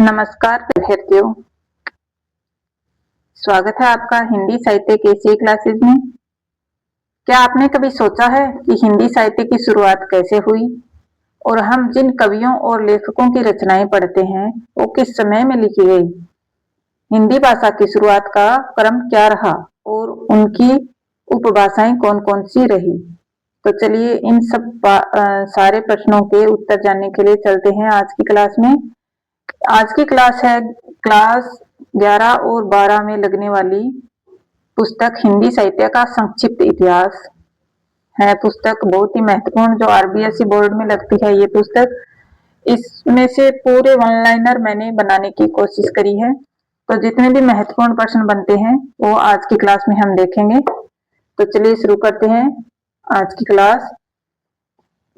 नमस्कार विद्यार्थियों, स्वागत है आपका हिंदी साहित्य के इसी क्लासेज में। क्या आपने कभी सोचा है कि हिंदी साहित्य की शुरुआत कैसे हुई और हम जिन कवियों और लेखकों की रचनाएं पढ़ते हैं वो किस समय में लिखी गई? हिंदी भाषा की शुरुआत का क्रम क्या रहा और उनकी उपभाषाएं कौन कौन सी रही? तो चलिए इन सब सारे प्रश्नों के उत्तर जानने के लिए चलते हैं आज की क्लास में। आज की क्लास है क्लास 11 और 12 में लगने वाली पुस्तक हिंदी साहित्य का संक्षिप्त इतिहास है। पुस्तक बहुत ही महत्वपूर्ण जो आरबीएसई बोर्ड में लगती है ये पुस्तक। इसमें से पूरे वन लाइनर मैंने बनाने की कोशिश करी है, तो जितने भी महत्वपूर्ण प्रश्न बनते हैं वो आज की क्लास में हम देखेंगे। तो चलिए शुरू करते हैं आज की क्लास।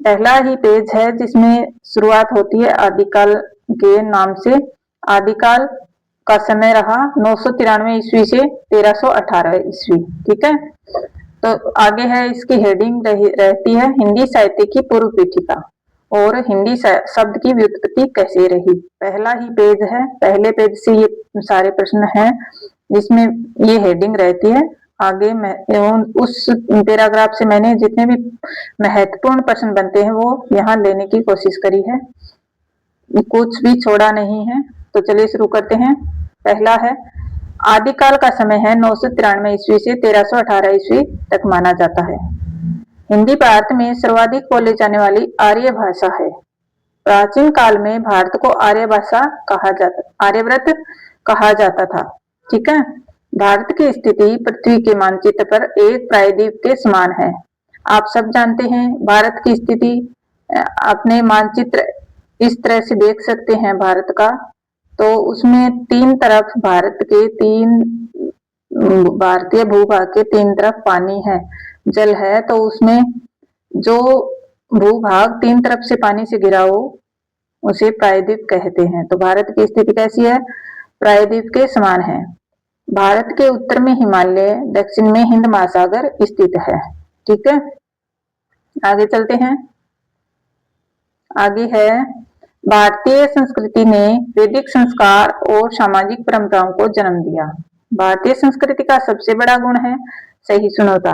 पहला ही पेज है जिसमें शुरुआत होती है आदिकाल के नाम से। आदिकाल का समय रहा 993 ईस्वी से 1318 ईस्वी। ठीक है, तो आगे है इसकी हेडिंग रहती है हिंदी साहित्य की पूर्व पीठिका और हिंदी शब्द की व्युत्पत्ति कैसे रही। पहला ही पेज है, पहले पेज से ये सारे प्रश्न हैं जिसमें ये हेडिंग रहती है। आगे मैं उस पैराग्राफ से मैंने जितने भी महत्वपूर्ण प्रश्न बनते हैं वो यहाँ लेने की कोशिश करी है, कुछ भी छोड़ा नहीं है। तो चलिए शुरू करते हैं। पहला है आदिकाल का समय है 993 ईस्वी से 1318 ईस्वी तक माना जाता है। हिंदी भारत में सर्वाधिक बोले जाने वाली आर्य भाषा है। प्राचीन काल में भारत को आर्यव्रत कहा जाता था। ठीक है, भारत की स्थिति पृथ्वी के मानचित्र पर एक प्रायद्वीप के समान है। आप सब जानते हैं भारत की स्थिति अपने मानचित्र इस तरह से देख सकते हैं भारत का, तो उसमें तीन तरफ भारतीय भूभाग के तीन तरफ पानी है, जल है। तो उसमें जो भूभाग तीन तरफ से पानी से घिरा हो उसे प्रायद्वीप कहते हैं। तो भारत की स्थिति कैसी है? प्रायद्वीप के समान है। भारत के उत्तर में हिमालय, दक्षिण में हिंद महासागर स्थित है। ठीक है, आगे चलते हैं। आगे है भारतीय संस्कृति ने वैदिक संस्कार और सामाजिक परंपराओं को जन्म दिया। भारतीय संस्कृति का सबसे बड़ा गुण है सहिष्णुता।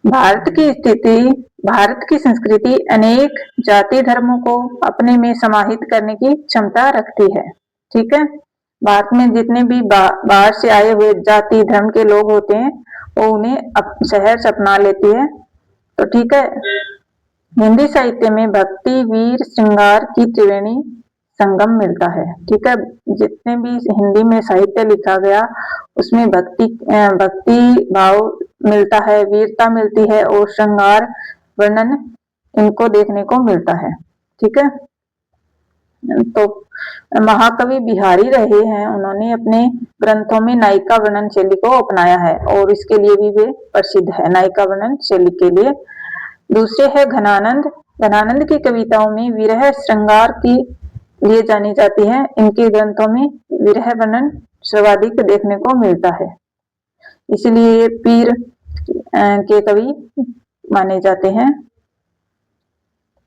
भारत की संस्कृति अनेक जाति धर्मों को अपने में समाहित करने की क्षमता रखती है। ठीक है, भारत में जितने भी बाहर से आए हुए जाति धर्म के लोग होते हैं वो उन्हें सहर्ष अपना लेती है। तो ठीक है, हिंदी साहित्य में भक्ति वीर श्रृंगार की त्रिवेणी संगम मिलता है। ठीक है, जितने भी हिंदी में साहित्य लिखा गया उसमें भक्ति भाव मिलता है, वीरता मिलती है और श्रृंगार वर्णन इनको देखने को मिलता है। ठीक है, तो महाकवि बिहारी रहे हैं, उन्होंने अपने ग्रंथों में नायिका वर्णन शैली को अपनाया है और इसके लिए भी वे प्रसिद्ध है, नायिका वर्णन शैली के लिए। दूसरे है घनानंद। घनानंद की कविताओं में विरह श्रृंगार की लिए जानी जाती है। इनके ग्रंथों में विरह वर्णन सर्वाधिक देखने को मिलता है, इसलिए ये पीर के कवि माने जाते हैं।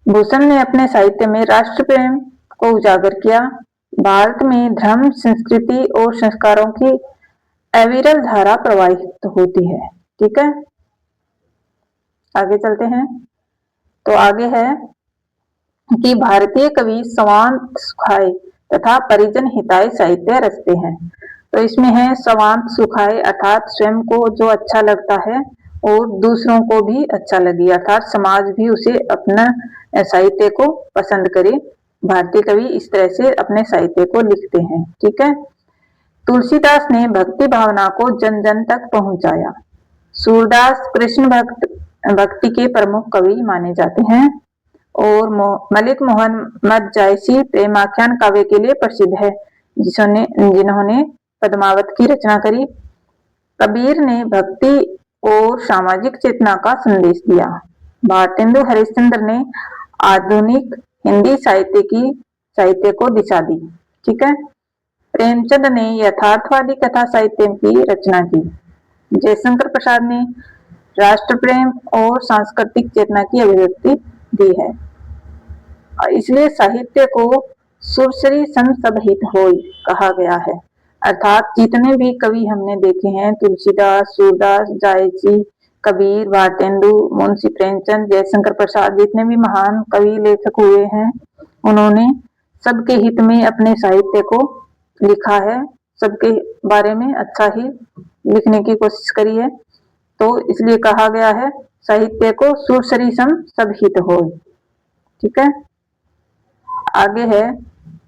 भूषण ने अपने साहित्य में राष्ट्र प्रेम को उजागर किया। भारत में धर्म, संस्कृति और संस्कारों की अविरल धारा प्रवाहित होती है। ठीक है, आगे चलते हैं। तो आगे है कि भारतीय कवि स्वांत सुखाय तथा परिजन हिताय साहित्य रचते हैं। तो इसमें है स्वांत सुखाय अर्थात स्वयं को जो अच्छा लगता है और दूसरों को भी अच्छा लगे, अर्थात समाज भी उसे अपना साहित्य को पसंद करे। भारतीय कवि इस तरह से अपने साहित्य को लिखते हैं। ठीक है, तुलसीदास ने भक्ति भावना को जन जन तक पहुंचाया। सूरदास कृष्ण भक्ति के प्रमुख कवि माने जाते हैं और मलिक मोहम्मद जायसी प्रेमाख्यान काव्य के लिए प्रसिद्ध है, जिन्होंने पद्मावत की रचना करी। कबीर ने भक्ति और सामाजिक चेतना का संदेश दिया। भारतेंदु हरिश्चंद्र ने आधुनिक हिंदी साहित्य को दिशा दी। ठीक है, प्रेमचंद ने यथार्थवादी कथा साहित्य की रचना की। जयशंकर प्रसाद ने राष्ट्र प्रेम और सांस्कृतिक चेतना की अभिव्यक्ति दी है। इसलिए साहित्य को सुरसरी सम सब हित होय कहा गया है। अर्थात जितने भी कवि हमने देखे हैं, तुलसीदास, सूरदास, जायसी, कबीर, भारतेंदु, मुंशी प्रेमचंद, जयशंकर प्रसाद, जितने भी महान कवि लेखक हुए हैं, उन्होंने सबके हित में अपने साहित्य को लिखा है, सबके बारे में अच्छा ही लिखने की कोशिश करी है। तो इसलिए कहा गया है साहित्य को सुरसरी सम सब हित होय। ठीक है, आगे है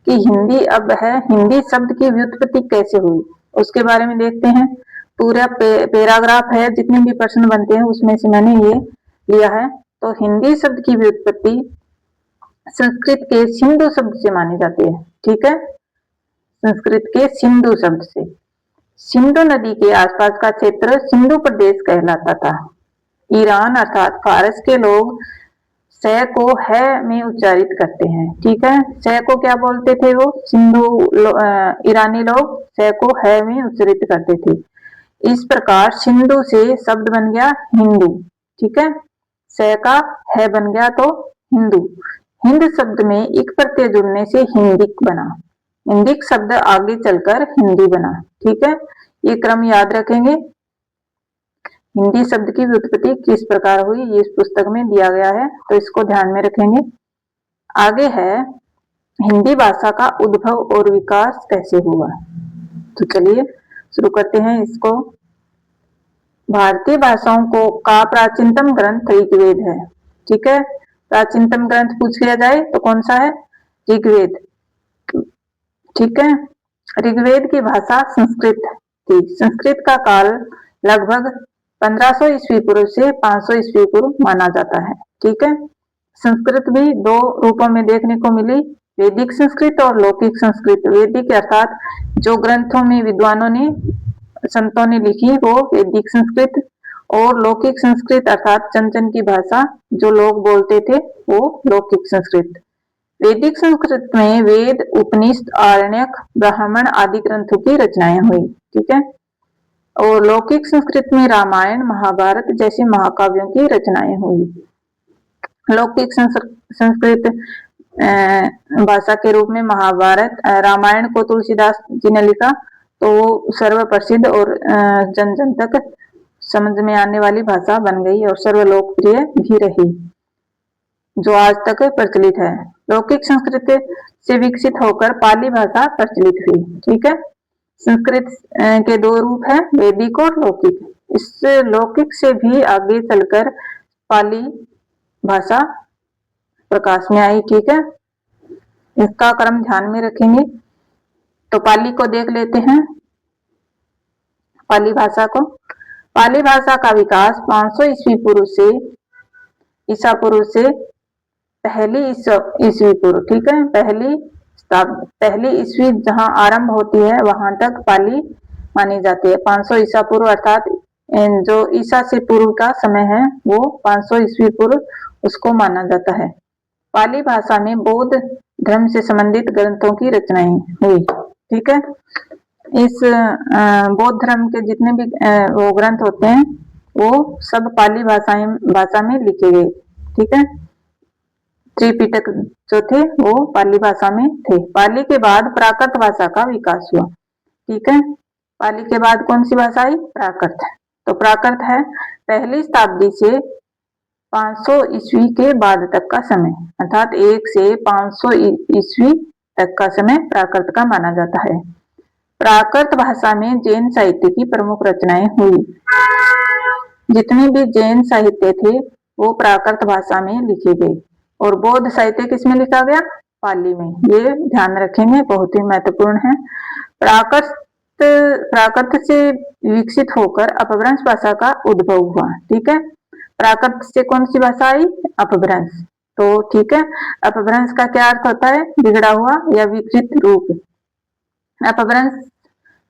कि हिंदी अब है, हिंदी शब्द की व्युत्पत्ति कैसे हुई उसके बारे में देखते हैं। पूरा पैराग्राफ है, जितने भी प्रश्न बनते हैं उसमें से मैंने ये लिया है। तो हिंदी शब्द की व्युत्पत्ति संस्कृत के सिंधु शब्द से मानी जाती है। ठीक है, संस्कृत के सिंधु शब्द से। सिंधु नदी के आसपास का क्षेत्र सिंधु प्रदेश कहलाता था। ईरान अर्थात फारस के लोग स को है में उच्चारित करते हैं। ठीक है, स को क्या बोलते थे वो ईरानी लोग स को है में उच्चारित करते थे। इस प्रकार सिंधु से शब्द बन गया हिंदू। ठीक है, स का है बन गया तो हिंदू। हिंद शब्द में एक प्रत्यय जुड़ने से हिंदिक बना। हिंदिक शब्द आगे चलकर हिंदी बना। ठीक है, ये क्रम याद रखेंगे। हिंदी शब्द की व्युत्पत्ति किस प्रकार हुई ये इस पुस्तक में दिया गया है, तो इसको ध्यान में रखेंगे। आगे है हिंदी भाषा का उद्भव और विकास कैसे हुआ। तो चलिए शुरू करते हैं इसको। भारतीय भाषाओं को का प्राचीनतम ग्रंथ ऋग्वेद है। ठीक है, प्राचीनतम ग्रंथ पूछ लिया जाए तो कौन सा है? ऋग्वेद। ठीक है, ऋग्वेद की भाषा संस्कृत थी। संस्कृत का काल लगभग 1500 ईस्वी पूर्व से 500 ईस्वी पूर्व माना जाता है। ठीक है, संस्कृत भी दो रूपों में देखने को मिली, वैदिक संस्कृत और लौकिक संस्कृत। वैदिक अर्थात जो ग्रंथों में विद्वानों ने संतों ने लिखी वो वैदिक संस्कृत, और लौकिक संस्कृत अर्थात चंचन की भाषा जो लोग बोलते थे वो लौकिक संस्कृत। वैदिक संस्कृत में वेद, उपनिषद, आरण्यक, ब्राह्मण आदि ग्रंथों की रचनाएं हुई। ठीक है, और लौकिक संस्कृत में रामायण, महाभारत जैसे महाकाव्यों की रचनाएं हुई। लौकिक संस्कृत भाषा के रूप में महाभारत, रामायण को तुलसीदास जी ने लिखा तो वो सर्व प्रसिद्ध और जन जन तक समझ में आने वाली भाषा बन गई और सर्व लोकप्रिय भी रही, जो आज तक प्रचलित है। लौकिक संस्कृत से विकसित होकर पाली भाषा प्रचलित हुई। ठीक है, संस्कृत के दो रूप हैं, वैदिक और लौकिक। इस लौकिक से भी आगे चलकर पाली भाषा प्रकाश में आई। ठीक है, इसका क्रम ध्यान में रखेंगे। तो पाली को देख लेते हैं, पाली भाषा को। पाली भाषा का विकास 500 ईस्वी पूर्व से ईसा पूर्व से पहली ईस्वी पूर्व। ठीक है, पहली ईस्वी जहां आरंभ होती है वहां तक पाली मानी जाती है। 500 ईसा पूर्व अर्थात जो ईसा से पूर्व का समय है वो 500 ईस्वी पूर्व उसको माना जाता है। पाली भाषा में बौद्ध धर्म से संबंधित ग्रंथों की रचनाएं हुई। ठीक है, इस बौद्ध धर्म के जितने भी वो ग्रंथ होते हैं वो सब पाली भाषा में लिखे गए। ठीक है, त्रिपिटक जो थे वो पाली भाषा में थे। पाली के बाद प्राकृत भाषा का विकास हुआ। ठीक है, पाली के बाद कौन सी भाषा आई? प्राकृत। तो प्राकृत है पहली शताब्दी से 500 ईस्वी के बाद तक का समय, अर्थात 1 से 500 ईस्वी तक का समय प्राकृत का माना जाता है। प्राकृत भाषा में जैन साहित्य की प्रमुख रचनाएं हुई। जितने भी जैन साहित्य थे वो प्राकृत भाषा में लिखे गए, और बौद्ध साहित्य किसमें लिखा गया? पाली में। ये ध्यान रखेंगे, बहुत ही महत्वपूर्ण है। प्राकृत से विकसित होकर अपभ्रंश भाषा का उद्भव हुआ। ठीक है, प्राकृत से कौन सी भाषा आई? अपभ्रंश। तो ठीक है, अपभ्रंश का क्या अर्थ होता है? बिगड़ा हुआ या विकृत रूप। अपभ्रंश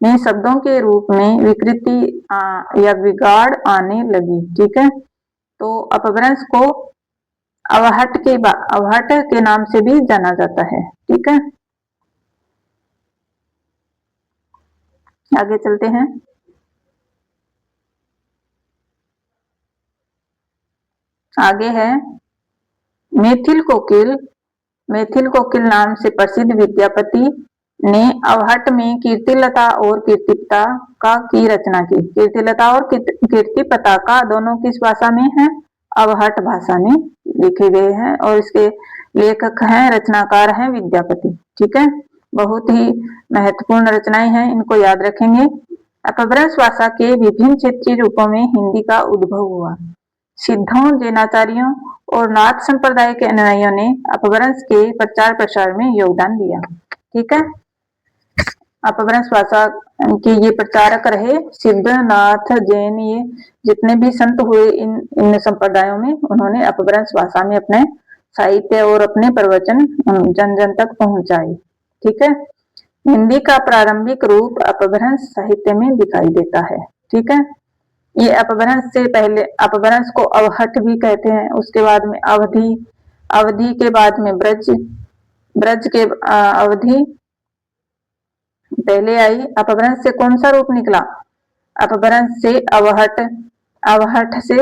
में शब्दों के रूप में विकृति या बिगाड़ आने लगी। ठीक है, तो अपभ्रंश को अवहट के नाम से भी जाना जाता है। ठीक है, आगे चलते हैं। आगे है मैथिल कोकिल मैथिल कोकिल नाम से प्रसिद्ध विद्यापति ने अवहट में कीर्तिलता और कीर्तिपताका की रचना की। कीर्तिलता और कीर्तिपताका दोनों किस भाषा में है? अवहट भाषा में लिखे गए हैं और इसके लेखक हैं, रचनाकार हैं विद्यापति। ठीक है, बहुत ही महत्वपूर्ण रचनाएं हैं, इनको याद रखेंगे। अपभ्रंश भाषा के विभिन्न क्षेत्रीय रूपों में हिंदी का उद्भव हुआ। सिद्धों, जैनाचार्यों और नाथ संप्रदाय के अनुयायियों ने अपभ्रंश के प्रचार प्रसार में योगदान दिया। ठीक है, अपभ्रंश भाषा के ये प्रचारक रहे सिद्ध, नाथ, जैन, ये जितने भी संत हुए इन संप्रदायों में, उन्होंने अपभ्रंश भाषा में अपने साहित्य और अपने प्रवचन जन जन तक पहुंचाए। ठीक है, हिंदी का प्रारंभिक रूप अपभ्रंश साहित्य में दिखाई देता है। ठीक है, ये अपभ्रंश से पहले, अपभ्रंश को अवहट भी कहते हैं, उसके बाद में अवधि, अवधि के बाद में ब्रज, ब्रज के अवधि पहले आई। अपभ्रंश से कौन सा रूप निकला? अपभ्रंश से अवहट, अवहट से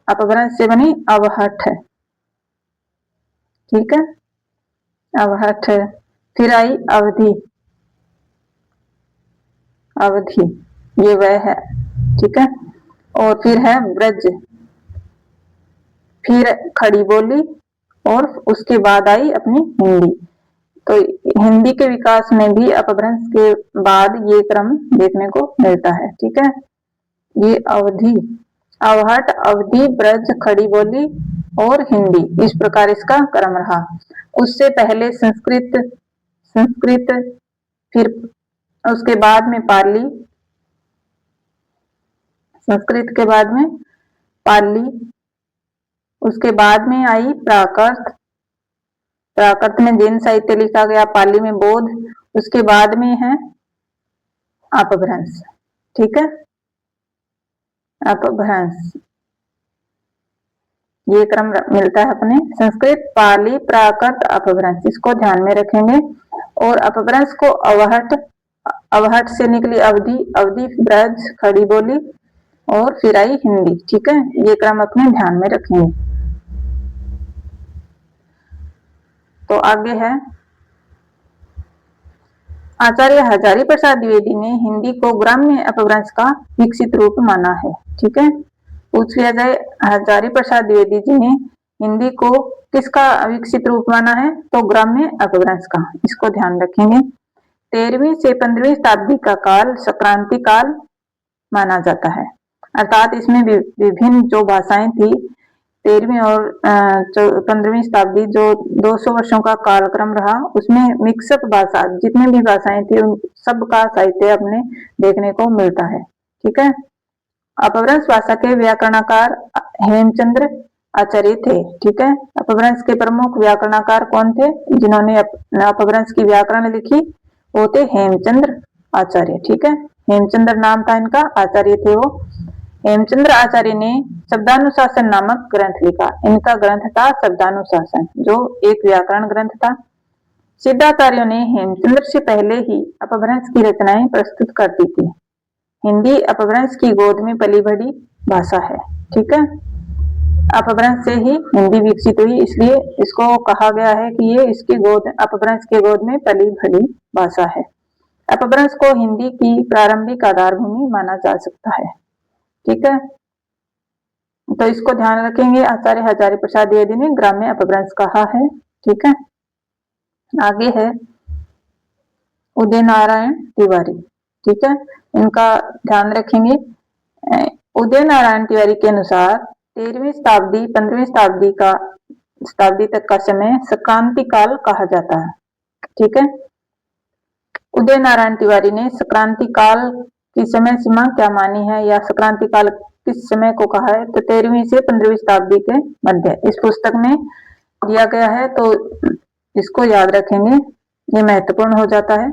अपभ्रंश से बनी अवहट। ठीक है, अवहट, फिर आई अवधि, अवधि ये वह है। ठीक है, और फिर है ब्रज, फिर खड़ी बोली और उसके बाद आई अपनी हिंदी। तो हिंदी के विकास में भी अपभ्रंश के बाद ये क्रम देखने को मिलता है। ठीक है, ये अवधि, अवहट, अवधि, ब्रज, खड़ी बोली और हिंदी, इस प्रकार इसका क्रम रहा। उससे पहले संस्कृत, संस्कृत, फिर उसके बाद में पाली, संस्कृत के बाद में पाली, उसके बाद में आई प्राकृत, प्राकृत में जैन साहित्य लिखा गया, पाली में बौद्ध, उसके बाद में है अपभ्रंश। ठीक है, अपभ्रंश ये क्रम मिलता है अपने, संस्कृत, पाली, प्राकृत, अपभ्रंश, इसको ध्यान में रखेंगे। और अपभ्रंश को अवहट, अवहट से निकली अवधि, अवधि ब्रज, खड़ी बोली और फिर आई हिंदी। ठीक है, ये क्रम अपने ध्यान में रखेंगे। तो आगे है, आचार्य हजारी प्रसाद द्विवेदी ने हिंदी को ग्राम्य अपभ्रंश का विकसित रूप माना है। ठीक है, पूछ लिया जाए हजारी प्रसाद द्विवेदी जी ने हिंदी को किसका विकसित रूप माना है? तो ग्राम्य अपभ्रंश का, इसको ध्यान रखेंगे। 13वीं से 15वीं शताब्दी का काल संक्रांति काल माना जाता है, अर्थात इसमें विभिन्न जो भाषाएं थी, 13वीं और 15वीं शताब्दी जो 200 वर्षों का कालक्रम रहा, उसमें मिक्सअप भाषा, जितने भी भाषाएं थी उन सबका साहित्य अपने देखने को मिलता है। ठीक है, अपभ्रंश भाषा के व्याकरणकार हेमचंद्र आचार्य थे। ठीक है, अपभ्रंश के प्रमुख व्याकरणकार कौन थे जिन्होंने अपभ्रंश की व्याकरण लिखी? वो थे हेमचंद्र आचार्य। ठीक है, हेमचंद्र नाम था इनका, आचार्य थे वो। हेमचंद्र आचार्य ने शब्दानुशासन नामक ग्रंथ लिखा। इनका ग्रंथ था शब्दानुशासन, जो एक व्याकरण ग्रंथ था। सिद्धाचार्यों ने हेमचंद्र से पहले ही अपभ्रंश की रचनाएं प्रस्तुत कर दी थी। हिंदी अपभ्रंश की गोद में पली बढ़ी भाषा है। ठीक है, अपभ्रंश से ही हिंदी विकसित हुई, इसलिए इसको कहा गया है कि ये इसकी गोद, अपभ्रंश के गोद में पली बढ़ी भाषा है। अपभ्रंश को हिंदी की प्रारंभिक आधारभूमि माना जा सकता है। ठीक है, तो इसको ध्यान रखेंगे, आचार्य हजारी प्रसाद द्विवेदी ने ग्राम्य अपभ्रंश कहा है। ठीक है, आगे है उदय नारायण तिवारी। ठीक है, इनका ध्यान रखेंगे। उदय नारायण तिवारी के अनुसार 13वीं शताब्दी 15वीं शताब्दी तक का समय संक्रांति काल कहा जाता है। ठीक है, उदय नारायण तिवारी ने संक्रांति काल की समय सीमा क्या मानी है, या संक्रांति काल किस समय को कहा है? तो 13वीं से 15वीं शताब्दी के मध्य इस पुस्तक में दिया गया है, तो इसको याद रखेंगे, ये महत्वपूर्ण हो जाता है।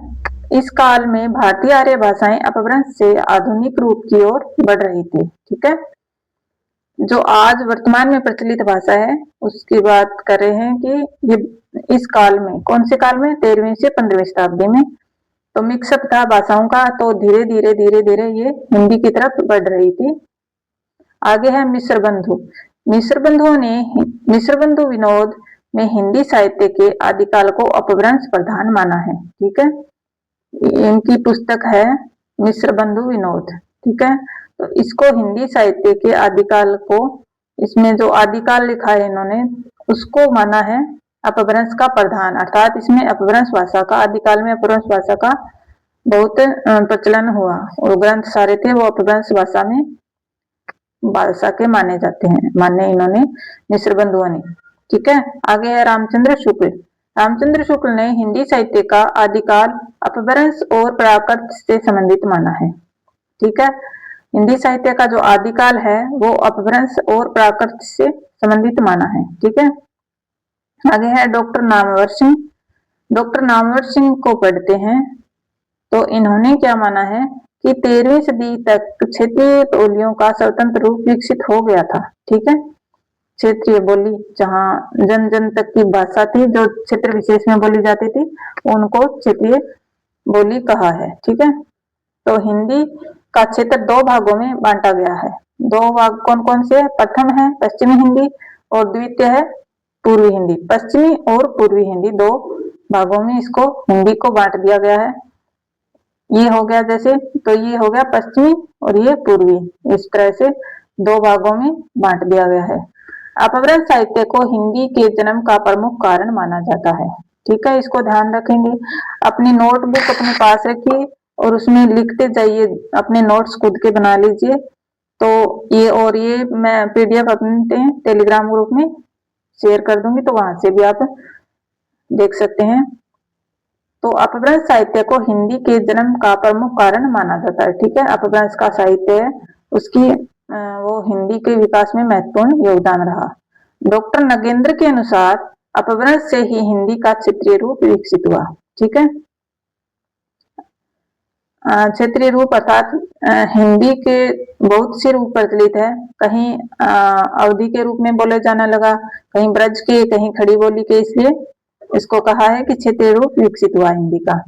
इस काल में भारतीय आर्य भाषाएं अपभ्रंश से आधुनिक रूप की ओर बढ़ रही थी। ठीक है, जो आज वर्तमान में प्रचलित भाषा है उसकी बात कर रहे हैं कि ये इस काल में, कौन से काल में? 13वीं से 15वीं शताब्दी में। तो मिक्सअप था भाषाओं का, तो धीरे धीरे धीरे धीरे ये हिंदी की तरफ बढ़ रही थी। आगे है मिश्र बंधु। मिश्र बंधु विनोद में हिंदी साहित्य के आदिकाल को अपभ्रंश प्रधान माना है। ठीक है, इनकी पुस्तक है मिश्र बंधु विनोद। ठीक है, तो इसको हिंदी साहित्य के आदिकाल को, इसमें जो आदिकाल लिखा है इन्होंने, उसको माना है अपभ्रंश का प्रधान, अर्थात इसमें अपभ्रंश भाषा का, आदिकाल में अपभ्रंश भाषा का बहुत प्रचलन हुआ और ग्रंथ सारे थे वो अपभ्रंश भाषा के माने जाते हैं, माने इन्होंने मिश्र बंधुओं ने। ठीक है, आगे है रामचंद्र शुक्ल। रामचंद्र शुक्ल ने हिंदी साहित्य का आदिकाल अपभ्रंश और प्राकृत से संबंधित माना है। ठीक है, हिंदी साहित्य का जो आदिकाल है वो अपभ्रंश और प्राकृत से संबंधित माना है। ठीक है, आगे है डॉक्टर नामवर सिंह। डॉक्टर नामवर सिंह को पढ़ते हैं तो इन्होंने क्या माना है कि 13वीं सदी तक क्षेत्रीय बोलियों का स्वतंत्र रूप विकसित हो गया था। ठीक है, क्षेत्रीय बोली जहां जन जन तक की भाषा थी, जो क्षेत्र विशेष में बोली जाती थी, उनको क्षेत्रीय बोली कहा है। ठीक है, तो हिंदी का क्षेत्र दो भागों में बांटा गया है। दो भाग कौन कौन से है? प्रथम है पश्चिमी हिंदी और द्वितीय है पूर्वी हिंदी। पश्चिमी और पूर्वी हिंदी दो भागों में इसको हिंदी को बांट दिया गया है। ये हो गया जैसे, तो ये हो गया पश्चिमी और ये पूर्वी, इस तरह से दो भागों में बांट दिया गया है। अपभ्रंश साहित्य को हिंदी के जन्म का प्रमुख कारण माना जाता है। ठीक है, इसको ध्यान रखेंगे। अपनी नोटबुक अपने पास रखिए और उसमें लिखते जाइए, अपने नोट्स खुद के बना लीजिए। तो ये मैं पीडीएफ अपने टेलीग्राम ग्रुप में शेयर कर दूंगी, तो वहां से भी आप देख सकते हैं। तो अपभ्रंश साहित्य को हिंदी के जन्म का प्रमुख कारण माना जाता है। ठीक है, अपभ्रंश का साहित्य है उसकी वो हिंदी के विकास में महत्वपूर्ण योगदान रहा। डॉक्टर नगेंद्र के अनुसार अपभ्रंश से ही हिंदी का क्षेत्रीय रूप विकसित हुआ। ठीक है, क्षेत्रीय रूप अर्थात हिंदी के बहुत से रूप प्रचलित है। कहीं अवधि के रूप में बोले जाने लगा, कहीं ब्रज के, कहीं खड़ी बोली के, इसलिए इसको कहा है कि क्षेत्रीय रूप विकसित हुआ हिंदी का।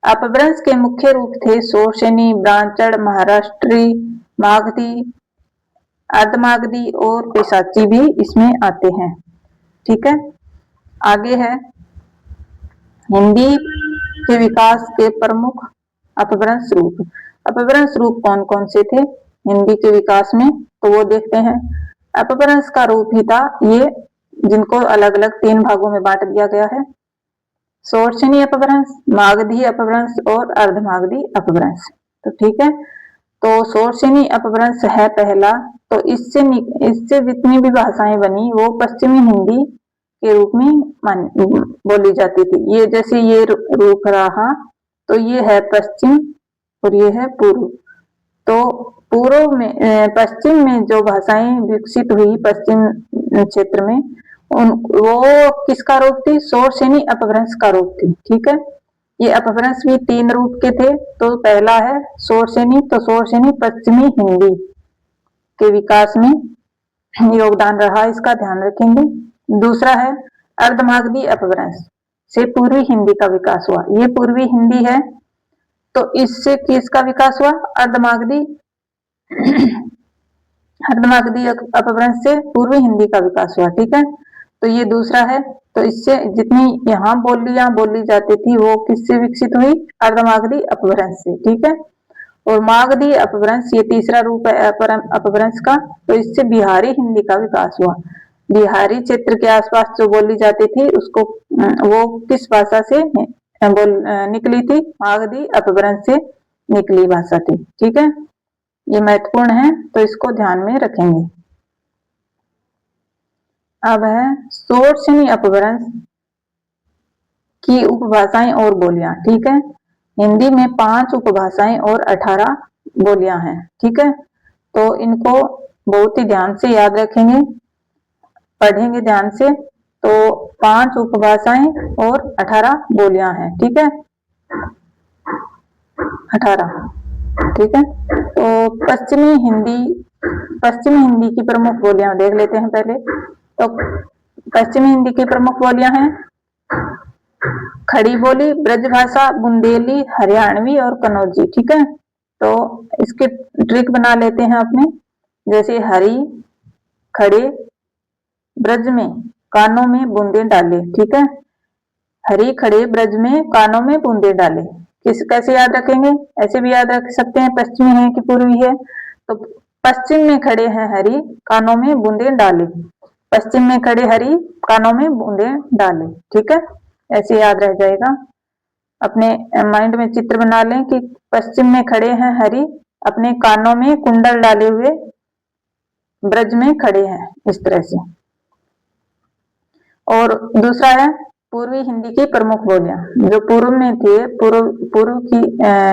अपभ्रंश के मुख्य रूप थे शोरसेनी, ब्राह्मण, महाराष्ट्री, मागधी, अर्धमागधी और पैशाची भी इसमें आते हैं। ठीक है, आगे है हिंदी के विकास के प्रमुख अपभ्रंश रूप। अपभ्रंश रूप कौन कौन से थे हिंदी के विकास में, तो वो देखते हैं। अपभ्रंश का रूप ही था ये, जिनको अलग अलग तीन भागों में बांट दिया गया है: शोरसेनी अपभ्रंश, मागधी अपभ्रंश और अर्धमागधी अपभ्रंश। तो ठीक है, तो शोरसेनी अपभ्रंश है पहला। तो इससे जितनी भी भाषाएं बनी वो पश्चिमी हिंदी के रूप में बोली जाती थी। ये जैसे ये रूप रहा, तो ये है पश्चिम और ये है पूर्व। तो पूर्व में, पश्चिम में जो भाषाएं विकसित हुई पश्चिम क्षेत्र में, वो किसका रूप थी? शोरसेनी अपभ्रंश का रूप थी। ठीक है, ये अपभ्रंश भी तीन रूप के थे। तो पहला है शोरसेनी, तो शोरसेनी पश्चिमी हिंदी के विकास में योगदान रहा, इसका ध्यान रखेंगे। दूसरा है अर्धमागधी अपभ्रंश से पूर्वी हिंदी का विकास हुआ। ये पूर्वी हिंदी है, तो इससे किसका विकास हुआ? अर्धमागधी अर्धमागधी अपभ्रंश से पूर्वी हिंदी का विकास हुआ। ठीक है, तो ये दूसरा है। तो इससे जितनी यहाँ बोलियां बोली जाती थी वो किससे विकसित हुई? अर्धमागधी अपभ्रंश से। ठीक है, और मागधी अपभ्रंश ये तीसरा रूप है अपभ्रंश का, तो इससे बिहारी हिंदी का विकास हुआ। बिहारी क्षेत्र के आसपास जो बोली जाती थी उसको, वो किस भाषा से निकली थी? मागधी अपभ्रंश से निकली भाषा थी। ठीक है, ये महत्वपूर्ण है, तो इसको ध्यान में रखेंगे। अब है शोरसेनी अपभ्रंश की उपभाषाएं और बोलियां। ठीक है, हिंदी में 5 उपभाषाएं और 18 बोलियां हैं। ठीक है, तो इनको बहुत ही ध्यान से याद रखेंगे, पढ़ेंगे ध्यान से। तो 5 उपभाषाएं और 18 बोलियां हैं। ठीक है, 18। ठीक है, तो पश्चिमी हिंदी की प्रमुख बोलियां देख लेते हैं पहले। तो पश्चिमी हिंदी की प्रमुख बोलियां हैं खड़ी बोली, ब्रजभाषा, बुंदेली, हरियाणवी और कन्नौजी। ठीक है, तो इसके ट्रिक बना लेते हैं अपने, जैसे हरी, खड़े, ब्रज में कानों में बूंदे डाले। ठीक है, हरी खड़े ब्रज में कानों में बूंदे डाले। कैसे याद रखेंगे? ऐसे भी याद रख सकते हैं, पश्चिमी है कि पूर्वी है। तो पश्चिम में खड़े हैं हरी, कानों में बूंदे डाले। पश्चिम में खड़े हरी, कानों में बूंदे डाले। ठीक है, ऐसे याद रह जाएगा। अपने माइंड में चित्र बना लें कि पश्चिम में खड़े हैं हरी, अपने कानों में कुंडल डाले हुए ब्रज में खड़े हैं, इस तरह से। और दूसरा है पूर्वी हिंदी की प्रमुख बोलियां। जो पूर्व में थे, पूर्व की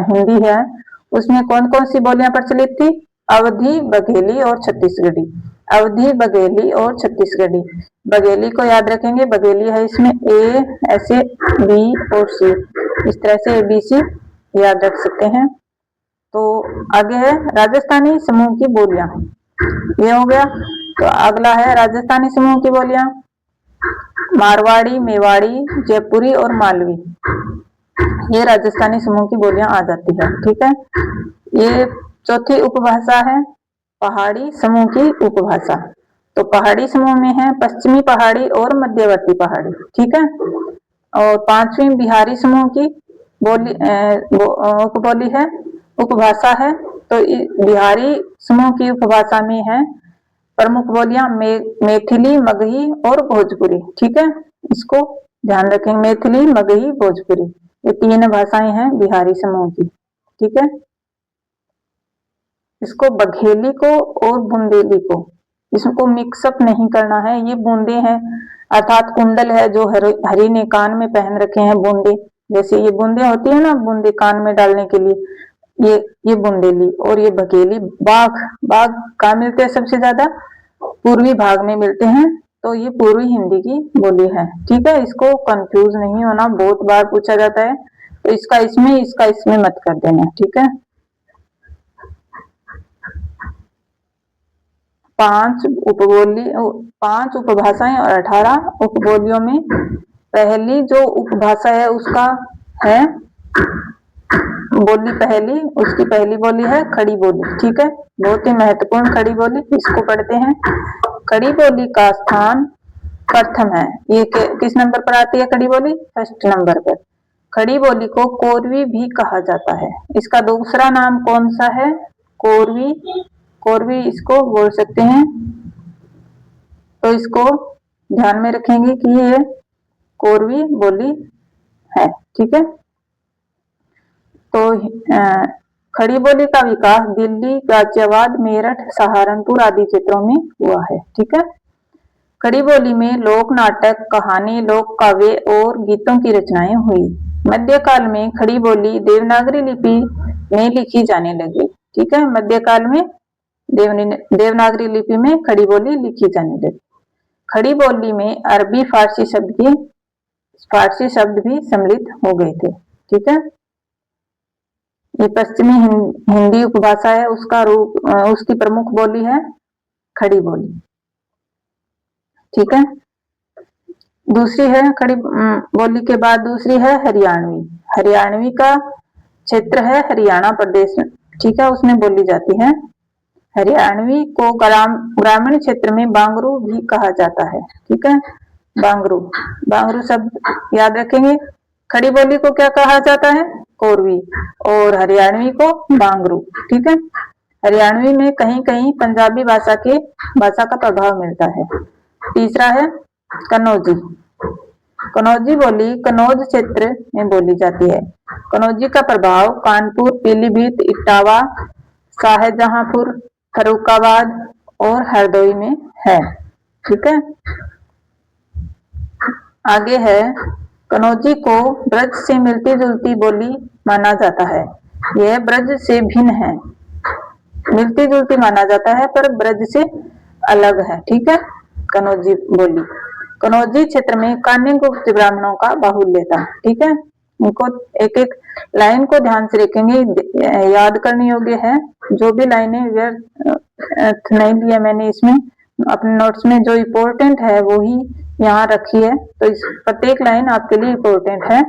हिंदी है, उसमें कौन कौन सी बोलियां प्रचलित थी? अवधी, बघेली और छत्तीसगढ़ी। अवधी, बघेली और छत्तीसगढ़ी। बघेली को याद रखेंगे, बघेली है इसमें ए, ऐसे बी और सी, इस तरह से ABC याद रख सकते हैं। तो आगे है राजस्थानी समूह की बोलियां, ये हो गया। तो अगला है राजस्थानी समूह की बोलियां, मारवाड़ी, मेवाड़ी, जयपुरी और मालवी। ये राजस्थानी समूह की बोलियां आ जाती है। ठीक है, ये चौथी उपभाषा है पहाड़ी समूह की उपभाषा। तो पहाड़ी समूह में है पश्चिमी पहाड़ी और मध्यवर्ती पहाड़ी। ठीक है, और पांचवी बिहारी समूह की बोली उपबोली है, उपभाषा है। तो बिहारी समूह की उपभाषा में है प्रमुख बोलियां मैथिली, मगही और भोजपुरी। ठीक है, इसको ध्यान रखें, मैथिली, मगही, भोजपुरी, ये 3 भाषाएं हैं बिहारी समूह की। ठीक है, इसको बघेली को और बुंदेली को, इसको मिक्सअप नहीं करना है। ये बूंदे हैं, अर्थात कुंडल है जो हरि ने कान में पहन रखे हैं, बूंदे, जैसे ये बूंदे होती है ना, बूंदे कान में डालने के लिए, ये बुंदेली। और ये बघेली। बाघ, बाघ कहाँ मिलते हैं सबसे ज्यादा? पूर्वी भाग में मिलते हैं। तो ये पूर्वी हिंदी की बोली है। ठीक है, इसको कंफ्यूज नहीं होना, बहुत बार पूछा जाता है। तो इसका इसमें मत कर देना। ठीक है, 5 उपभाषाएं और 18 उपबोलियों में पहली जो उपभाषा है उसका है बोली पहली, उसकी पहली बोली है खड़ी बोली। ठीक है, बहुत ही महत्वपूर्ण खड़ी बोली, इसको पढ़ते हैं। खड़ी बोली का स्थान प्रथम है। ये किस नंबर पर आती है खड़ी बोली? फर्स्ट नंबर पर। खड़ी बोली को कोरवी भी कहा जाता है। इसका दूसरा नाम कौन सा है? कोरवी। कोरवी इसको बोल सकते हैं। तो इसको ध्यान में रखेंगे कि ये कोरवी बोली है। ठीक है, तो खड़ी बोली का विकास दिल्ली, गाजियाबाद, मेरठ, सहारनपुर आदि क्षेत्रों में हुआ है। ठीक है, खड़ी बोली में लोक नाटक, कहानी, लोक काव्य और गीतों की रचनाएं हुई। मध्यकाल में खड़ी बोली देवनागरी लिपि में लिखी जाने लगी। ठीक है, मध्यकाल में देवनागरी लिपि में खड़ी बोली लिखी जाने लगी। खड़ी बोली में अरबी, फारसी शब्द भी सम्मिलित हो गए थे। ठीक है, ये पश्चिमी हिंदी उपभाषा है, उसकी प्रमुख बोली है खड़ी बोली। ठीक है, दूसरी है खड़ी बोली के बाद दूसरी है हरियाणवी। हरियाणवी का क्षेत्र है हरियाणा प्रदेश में। ठीक है, उसमें बोली जाती है। हरियाणवी को ग्रामीण क्षेत्र में बांगरू भी कहा जाता है। ठीक है, बांगरू, बांगरू शब्द याद रखेंगे। खड़ी बोली को क्या कहा जाता है? कोरवी, और हरियाणवी को बांगरू। ठीक है, हरियाणवी में कहीं कहीं पंजाबी भाषा का प्रभाव मिलता है। तीसरा है कनौजी। कनौजी बोली कनौज क्षेत्र में बोली जाती है। कनौजी का प्रभाव कानपुर, पीलीभीत, इटावा, शाहजहांपुर, फर्रुखाबाद और हरदोई में है। ठीक है, आगे है कनौजी को ब्रज से मिलती जुलती बोली माना जाता है। यह ब्रज से भिन्न है, मिलती जुलती माना जाता है पर ब्रज से अलग है। ठीक है, कनौजी बोली। कनौजी क्षेत्र में कान्यगुप्त ब्राह्मणों का बाहुल्य था। ठीक है, इनको एक एक लाइन को ध्यान से रखेंगे, याद करने योग्य है। जो भी लाइनें व्यर्थ नहीं लिया मैंने इसमें अपने नोट्स में, जो इम्पोर्टेंट है वो ही यहाँ रखी है। तो इस प्रत्येक लाइन आपके लिए इम्पोर्टेंट है।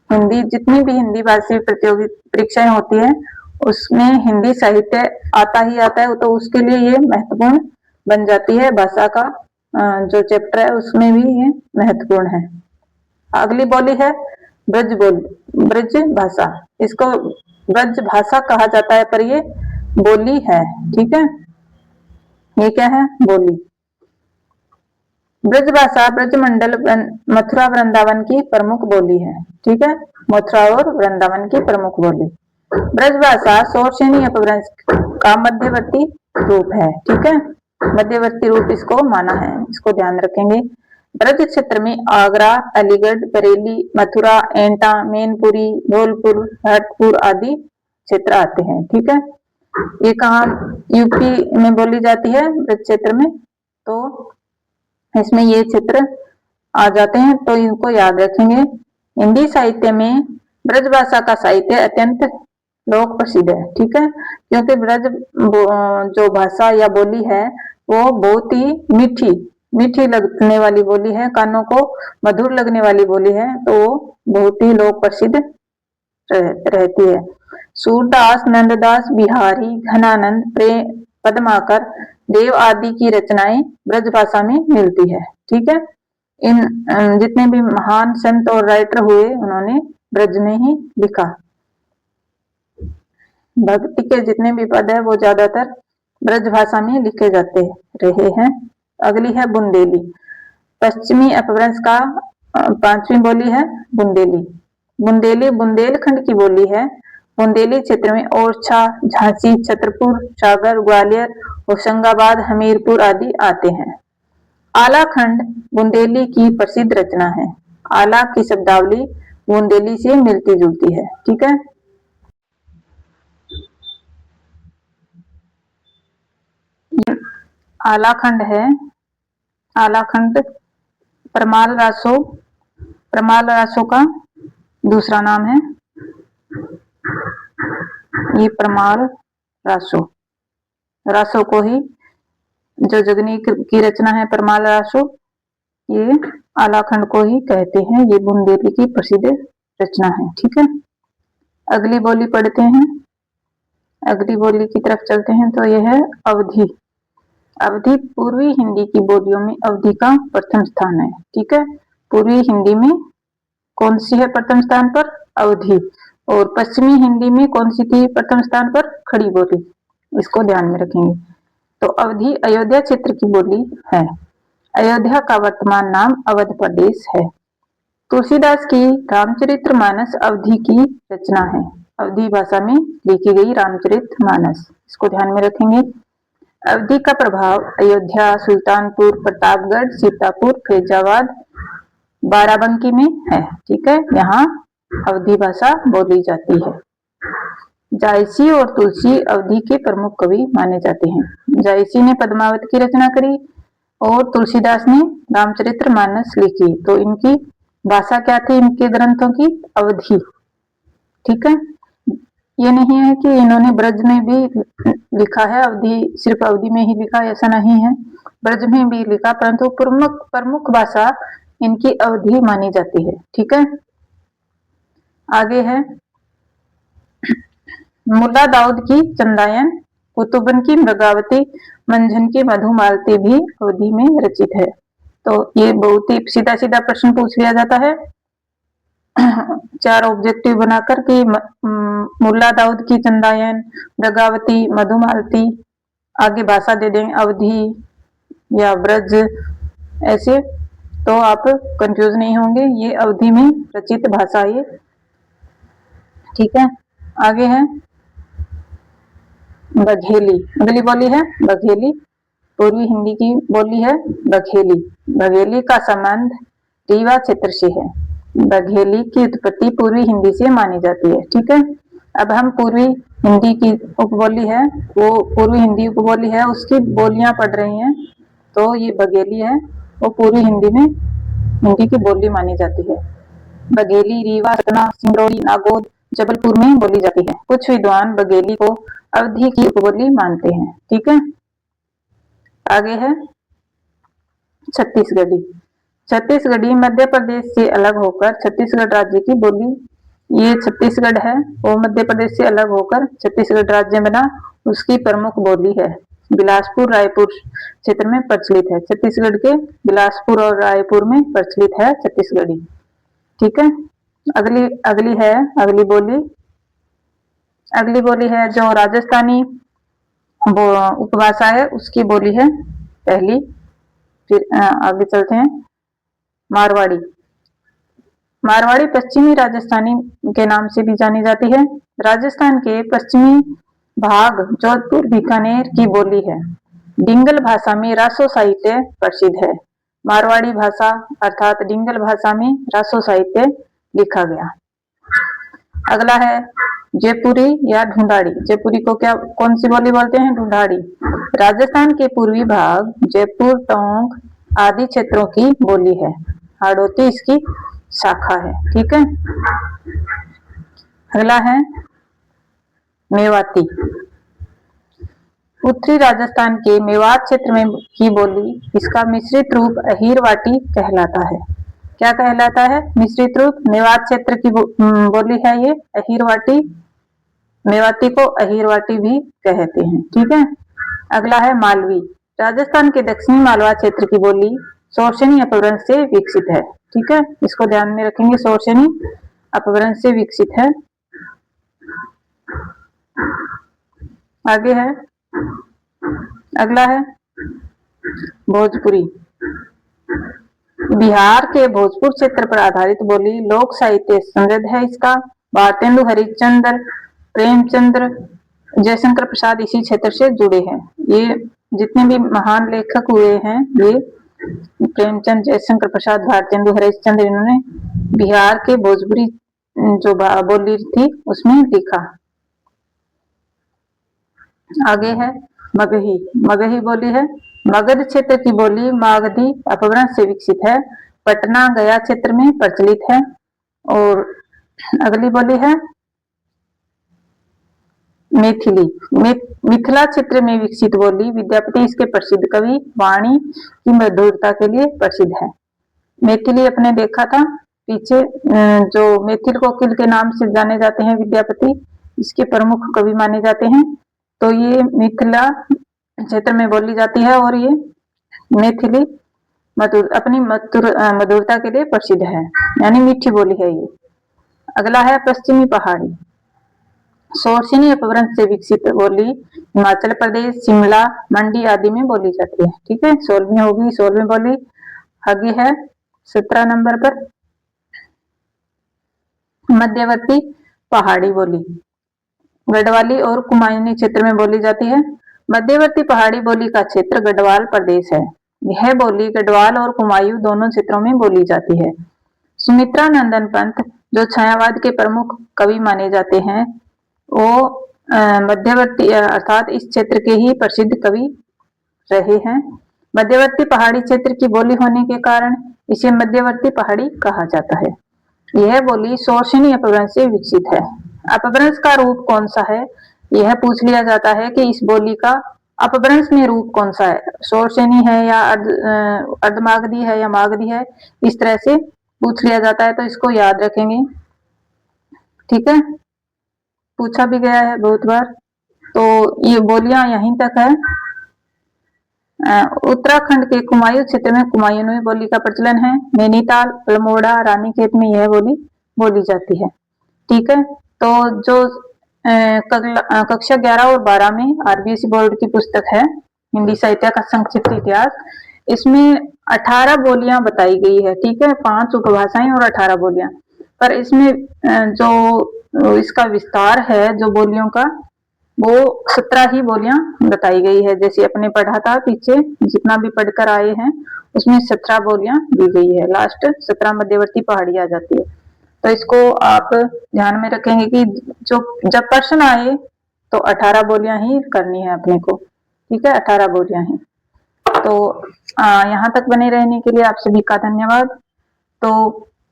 हिंदी, जितनी भी हिंदी भाषी प्रतियोगी परीक्षाएं होती है उसमें हिंदी साहित्य आता ही आता है, तो उसके लिए ये महत्वपूर्ण बन जाती है भाषा का जो चैप्टर है उसमें भी ये महत्वपूर्ण है। अगली बोली है ब्रज भाषा। इसको ब्रज भाषा कहा जाता है पर ये बोली है, ठीक है। ये क्या है? बोली। ब्रज भाषा ब्रज मंडल मथुरा वृंदावन की प्रमुख बोली है, ठीक है। मथुरा और वृंदावन की प्रमुख बोली। ब्रज भाषा शौरसेनी अपभ्रंश का मध्यवर्ती रूप है, ठीक है। मध्यवर्ती रूप इसको माना है, इसको ध्यान रखेंगे। ब्रज क्षेत्र में आगरा, अलीगढ़, बरेली, मथुरा, एंटा, मैनपुरी, धौलपुर, भरतपुर आदि क्षेत्र आते हैं, ठीक है। ये कहाँ यूपी में बोली जाती है? ब्रज क्षेत्र में। तो इसमें ये क्षेत्र आ जाते हैं, तो इनको याद रखेंगे। हिंदी साहित्य में ब्रज भाषा का साहित्य अत्यंत लोक प्रसिद्ध है, ठीक है। क्योंकि ब्रज जो भाषा या बोली है वो बहुत ही मीठी लगने वाली बोली है, कानों को मधुर लगने वाली बोली है, तो वो बहुत ही लोक प्रसिद्ध रहती है। सूरदास, नंददास, बिहारी, घनानंद, प्रेम, पद्माकर, देव आदि की रचनाएं ब्रज भाषा में मिलती है, ठीक है। इन जितने भी महान संत और राइटर हुए उन्होंने ब्रज में ही लिखा। भक्ति के जितने भी पद है वो ज्यादातर ब्रज भाषा में लिखे जाते रहे हैं। अगली है बुंदेली। पश्चिमी अपभ्रंश का पांचवी बोली है बुंदेली। बुंदेली बुंदेलखंड की बोली है। बुंदेली क्षेत्र में ओरछा, झांसी, छतरपुर, सागर, ग्वालियर, होशंगाबाद, हमीरपुर आदि आते हैं। आलाखंड बुंदेली की प्रसिद्ध रचना है। आला की शब्दावली बुंदेली से मिलती जुलती है, ठीक है। आलाखंड है, आलाखंड परमाल रासो का दूसरा नाम है। ये परमाल रासो को ही, जो जगनी की रचना है परमाल रासो, ये आलाखंड को ही कहते हैं। ये बुंदेली की प्रसिद्ध रचना है, ठीक है। अगली बोली पढ़ते हैं। अगली बोली की तरफ चलते हैं, तो यह है अवधी। अवधी पूर्वी हिंदी की बोलियों में अवधी का प्रथम स्थान है, ठीक है। पूर्वी हिंदी में कौन सी है प्रथम स्थान पर? अवधी। और पश्चिमी हिंदी में कौन सी थी प्रथम स्थान पर? खड़ी बोली। इसको ध्यान में रखेंगे। तो अवधी अयोध्या क्षेत्र की बोली है। अयोध्या का वर्तमान नाम अवध प्रदेश है। तुलसीदास की रामचरितमानस अवधी की रचना है। अवधी भाषा में लिखी गई रामचरितमानस, इसको ध्यान में रखेंगे। अवधी का प्रभाव अयोध्या, सुल्तानपुर, प्रतापगढ़, सीतापुर, फैजाबाद, बाराबंकी में है, ठीक है। यहाँ अवधी भाषा बोली जाती है। जायसी और तुलसी अवधी के प्रमुख कवि माने जाते हैं। जायसी ने पद्मावत की रचना करी और तुलसीदास ने रामचरितमानस लिखी। तो इनकी भाषा क्या थी इनके ग्रंथों की? अवधी, ठीक है। ये नहीं है कि इन्होंने ब्रज में भी लिखा है, अवधी सिर्फ अवधी में ही लिखा, ऐसा नहीं है। ब्रज में भी लिखा, परंतु प्रमुख भाषा इनकी अवधी मानी जाती है, ठीक है। आगे है मुल्ला दाऊद की चंदायन, कुतुबन की मृगावती, मंझन की मधुमालती भी अवधी में रचित है। तो ये बहुत ही सीधा सीधा प्रश्न पूछ लिया जाता है, चार ऑब्जेक्टिव बनाकर कि मुल्ला दाऊद की चंदायन, मृगावती, मधुमालती, आगे भाषा दे दें अवधी या ब्रज, ऐसे तो आप कंफ्यूज नहीं होंगे। ये अवधी में रचित भाषा ये, ठीक है। आगे है बघेली। अगली बोली है बघेली। पूर्वी हिंदी की बोली है बघेली। बघेली का संबंध रीवा क्षेत्र से है। बघेली की उत्पत्ति पूर्वी हिंदी से मानी जाती है, ठीक है। अब हम पूर्वी हिंदी की उपबोली है, वो पूर्वी हिंदी उपबोली है, उसकी बोलियां पढ़ रही हैं। तो ये बघेली है, वो पूर्वी हिंदी में हिंदी की बोली मानी जाती है। बघेली रीवा, सतना, सिंगरौली, नागौद, जबलपुर में बोली जाती है। कुछ विद्वान बघेली को अवधी की उपबोली मानते हैं, ठीक है। आगे है छत्तीसगढ़ी। छत्तीसगढ़ी मध्य प्रदेश से अलग होकर छत्तीसगढ़ राज्य की बोली, ये छत्तीसगढ़ है वो मध्य प्रदेश से अलग होकर छत्तीसगढ़ राज्य बना, उसकी प्रमुख बोली है। बिलासपुर रायपुर क्षेत्र में प्रचलित है। छत्तीसगढ़ के बिलासपुर और रायपुर में प्रचलित है छत्तीसगढ़ी। ठीक है, अगली बोली है जो राजस्थानी उपभाषा है उसकी बोली है पहली। फिर आगे चलते हैं। मारवाड़ी पश्चिमी राजस्थानी के नाम से भी जानी जाती है। राजस्थान के पश्चिमी भाग जोधपुर बीकानेर की बोली है। डिंगल भाषा में रासो साहित्य प्रसिद्ध है। मारवाड़ी भाषा अर्थात डिंगल भाषा में रासो साहित्य लिखा गया। अगला है जयपुरी या ढूंढाड़ी। जयपुरी को कौन सी बोली बोलते हैं? ढूंढाड़ी। राजस्थान के पूर्वी भाग जयपुर, टोंक आदि क्षेत्रों की बोली है। हाड़ौती इसकी शाखा है। ठीक है, अगला है मेवाती। उत्तरी राजस्थान के मेवात क्षेत्र में की बोली इसका मिश्रित रूप अहीरवाटी कहलाता है। क्या कहलाता है? मिश्रित रूप। मेवात क्षेत्र की बोली है ये अहीरवाटी। मेवाती को अहीरवाटी भी कहते हैं। ठीक है, अगला है मालवी। राजस्थान के दक्षिणी मालवा क्षेत्र की बोली शोरशनी अपभ्रंश से विकसित है। ठीक है, इसको ध्यान में रखेंगे, शोरशनी अपभ्रंश से विकसित है। आगे है, अगला है भोजपुरी। बिहार के भोजपुर क्षेत्र पर आधारित बोली लोक साहित्य समृद्ध है इसका। भारतेंदु हरिश्चंद्र, प्रेमचंद्र, जयशंकर प्रसाद इसी क्षेत्र से जुड़े हैं। ये जितने भी महान लेखक हुए हैं, ये प्रेमचंद, जयशंकर प्रसाद, भारतेंदु हरिश्चंद्र, इन्होंने बिहार के भोजपुरी जो बोली थी उसमें लिखा। आगे है मगही। मगही बोली है मगध क्षेत्र की बोली मागधी अपभ्रंश से विकसित है। पटना गया क्षेत्र में प्रचलित है। और अगली बोली है मैथिली। मिथिला क्षेत्र में विकसित बोली विद्यापति इसके प्रसिद्ध कवि वाणी की मधुरता के लिए प्रसिद्ध है। मैथिली अपने देखा था पीछे, जो मैथिल कोकिल के नाम से जाने जाते हैं विद्यापति, इसके प्रमुख कवि माने जाते हैं। तो ये मिथिला क्षेत्र में बोली जाती है और ये मैथिली अपनी मधुरता के लिए प्रसिद्ध है, यानी मीठी बोली है ये। अगला है पश्चिमी पहाड़ी। शोरशनी अपभ्रंश से विकसित बोली हिमाचल प्रदेश, शिमला, मंडी आदि में बोली जाती है। ठीक है, 16वीं होगी, 16वीं बोली। आगे है 17 नंबर पर मध्यवर्ती पहाड़ी बोली। गढ़वाली और कुमायूनी क्षेत्र में बोली जाती है। मध्यवर्ती पहाड़ी बोली का क्षेत्र गढ़वाल प्रदेश है। यह बोली गढ़वाल और कुमायूं दोनों क्षेत्रों में बोली जाती है। सुमित्रा नंदन पंत जो छायावाद के प्रमुख कवि माने जाते हैं, वो मध्यवर्ती अर्थात इस क्षेत्र के ही प्रसिद्ध कवि रहे हैं। मध्यवर्ती पहाड़ी क्षेत्र की बोली होने के कारण इसे मध्यवर्ती पहाड़ी कहा जाता है। यह बोली शोरशनी अपभ्रंश से विकसित है। अपभ्रंश का रूप कौन सा है, यह पूछ लिया जाता है कि इस बोली का अपभ्रंश में रूप कौन सा है, शोरशनी है या अर्धमागधी है या मागधी है, इस तरह से पूछ लिया जाता है। तो इसको याद रखेंगे। ठीक है, पूछा भी गया है बहुत बार। तो ये बोलियां यहीं तक है। उत्तराखंड के कुमायूं क्षेत्र में कुमायूनी बोली का प्रचलन है। नैनीताल, अल्मोड़ा, रानीखेत में यह बोली बोली जाती है। ठीक है, तो जो कक्षा 11 और 12 में आरबीएसई बोर्ड की पुस्तक है हिंदी साहित्य का संक्षिप्त इतिहास, इसमें 18 बोलियां बताई गई है। ठीक है, 5 उपभाषाएं और 18 बोलियां। पर इसमें जो इसका विस्तार है जो बोलियों का, वो 17 ही बोलियां बताई गई है। जैसे अपने पढ़ा था पीछे, जितना भी पढ़कर आए हैं उसमें 17 बोलियां दी गई है। लास्ट 17 मध्यवर्ती पहाड़ी आ जाती है। तो इसको आप ध्यान में रखेंगे कि जो जब प्रश्न आए तो 18 बोलियां ही करनी है अपने को। ठीक है, 18 बोलियां ही। तो यहाँ तक बने रहने के लिए आप सभी का धन्यवाद। तो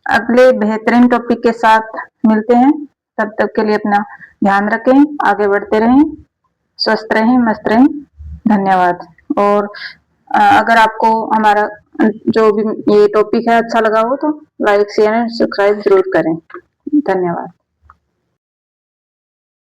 अगले बेहतरीन टॉपिक के साथ मिलते हैं। तब तक के लिए अपना ध्यान रखें, आगे बढ़ते रहें, स्वस्थ रहें, मस्त रहें। धन्यवाद। और अगर आपको हमारा जो भी ये टॉपिक है अच्छा लगा हो तो लाइक, शेयर एंड सब्सक्राइब जरूर करें। धन्यवाद।